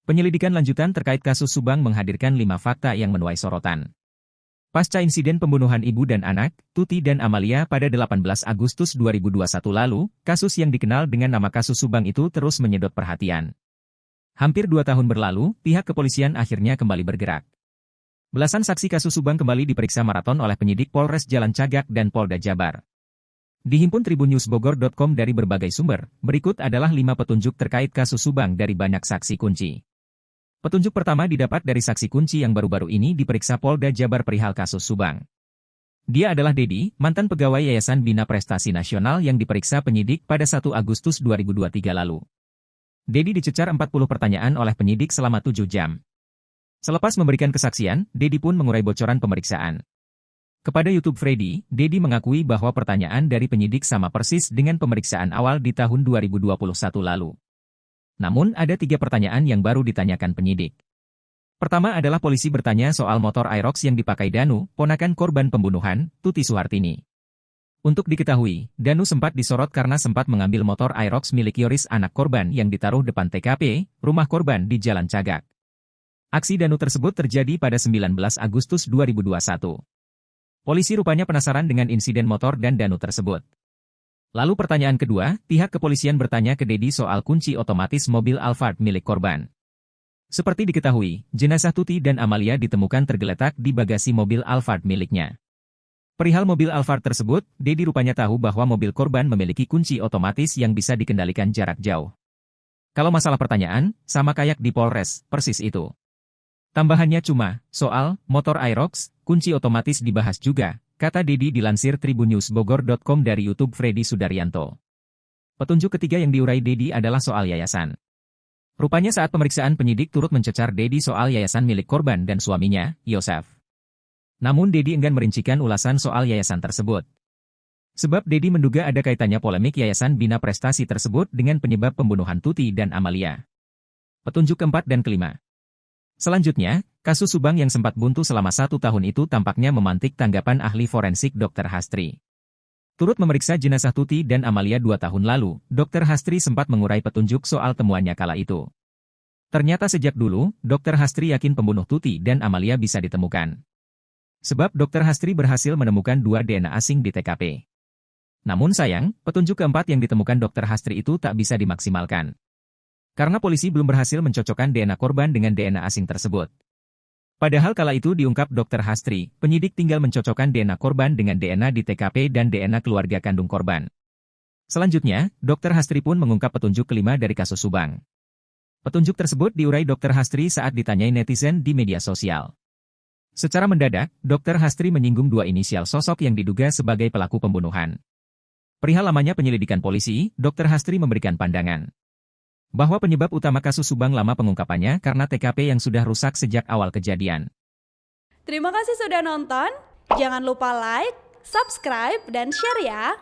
Penyelidikan lanjutan terkait kasus Subang menghadirkan 5 fakta yang menuai sorotan. Pasca insiden pembunuhan ibu dan anak, Tuti dan Amalia pada 18 Agustus 2021 lalu, kasus yang dikenal dengan nama kasus Subang itu terus menyedot perhatian. Hampir 2 tahun berlalu, pihak kepolisian akhirnya kembali bergerak. Belasan saksi kasus Subang kembali diperiksa maraton oleh penyidik Polres Jalan Cagak dan Polda Jabar. Dihimpun tribunnewsbogor.com dari berbagai sumber, berikut adalah 5 petunjuk terkait kasus Subang dari banyak saksi kunci. Petunjuk pertama didapat dari saksi kunci yang baru-baru ini diperiksa Polda Jabar perihal kasus Subang. Dia adalah Dedi, mantan pegawai Yayasan Bina Prestasi Nasional yang diperiksa penyidik pada 1 Agustus 2023 lalu. Dedi dicecar 40 pertanyaan oleh penyidik selama 7 jam. Selepas memberikan kesaksian, Dedi pun mengurai bocoran pemeriksaan. Kepada YouTube Freddy, Dedi mengakui bahwa pertanyaan dari penyidik sama persis dengan pemeriksaan awal di tahun 2021 lalu. Namun ada 3 pertanyaan yang baru ditanyakan penyidik. Pertama adalah polisi bertanya soal motor Aerox yang dipakai Danu, ponakan korban pembunuhan, Tuti Suhartini. Untuk diketahui, Danu sempat disorot karena sempat mengambil motor Aerox milik Yoris anak korban yang ditaruh depan TKP, rumah korban di Jalan Cagak. Aksi Danu tersebut terjadi pada 19 Agustus 2021. Polisi rupanya penasaran dengan insiden motor dan Danu tersebut. Lalu pertanyaan kedua, pihak kepolisian bertanya ke Dedi soal kunci otomatis mobil Alphard milik korban. Seperti diketahui, jenazah Tuti dan Amalia ditemukan tergeletak di bagasi mobil Alphard miliknya. Perihal mobil Alphard tersebut, Dedi rupanya tahu bahwa mobil korban memiliki kunci otomatis yang bisa dikendalikan jarak jauh. Kalau masalah pertanyaan, sama kayak di Polres, persis itu. Tambahannya cuma, soal motor Aerox, kunci otomatis dibahas juga, kata Dedi dilansir tribunnewsbogor.com dari YouTube Freddy Sudaryanto. Petunjuk ketiga yang diurai Dedi adalah soal yayasan. Rupanya saat pemeriksaan penyidik turut mencecar Dedi soal yayasan milik korban dan suaminya, Yosef. Namun Dedi enggan merincikan ulasan soal yayasan tersebut. Sebab Dedi menduga ada kaitannya polemik Yayasan Bina Prestasi tersebut dengan penyebab pembunuhan Tuti dan Amalia. Petunjuk keempat dan kelima. Selanjutnya, kasus Subang yang sempat buntu selama 1 tahun itu tampaknya memantik tanggapan ahli forensik Dr. Hastri. Turut memeriksa jenazah Tuti dan Amalia 2 tahun lalu, Dr. Hastri sempat mengurai petunjuk soal temuannya kala itu. Ternyata sejak dulu, Dr. Hastri yakin pembunuh Tuti dan Amalia bisa ditemukan. Sebab Dr. Hastri berhasil menemukan 2 DNA asing di TKP. Namun sayang, petunjuk keempat yang ditemukan Dr. Hastri itu tak bisa dimaksimalkan. Karena polisi belum berhasil mencocokkan DNA korban dengan DNA asing tersebut. Padahal kala itu diungkap Dr. Hastri, penyidik tinggal mencocokkan DNA korban dengan DNA di TKP dan DNA keluarga kandung korban. Selanjutnya, Dr. Hastri pun mengungkap petunjuk kelima dari kasus Subang. Petunjuk tersebut diurai Dr. Hastri saat ditanyai netizen di media sosial. Secara mendadak, Dr. Hastri menyinggung 2 inisial sosok yang diduga sebagai pelaku pembunuhan. Perihal lamanya penyelidikan polisi, Dr. Hastri memberikan pandangan bahwa penyebab utama kasus Subang lama pengungkapannya karena TKP yang sudah rusak sejak awal kejadian. Terima kasih sudah nonton, jangan lupa like, subscribe, dan share ya!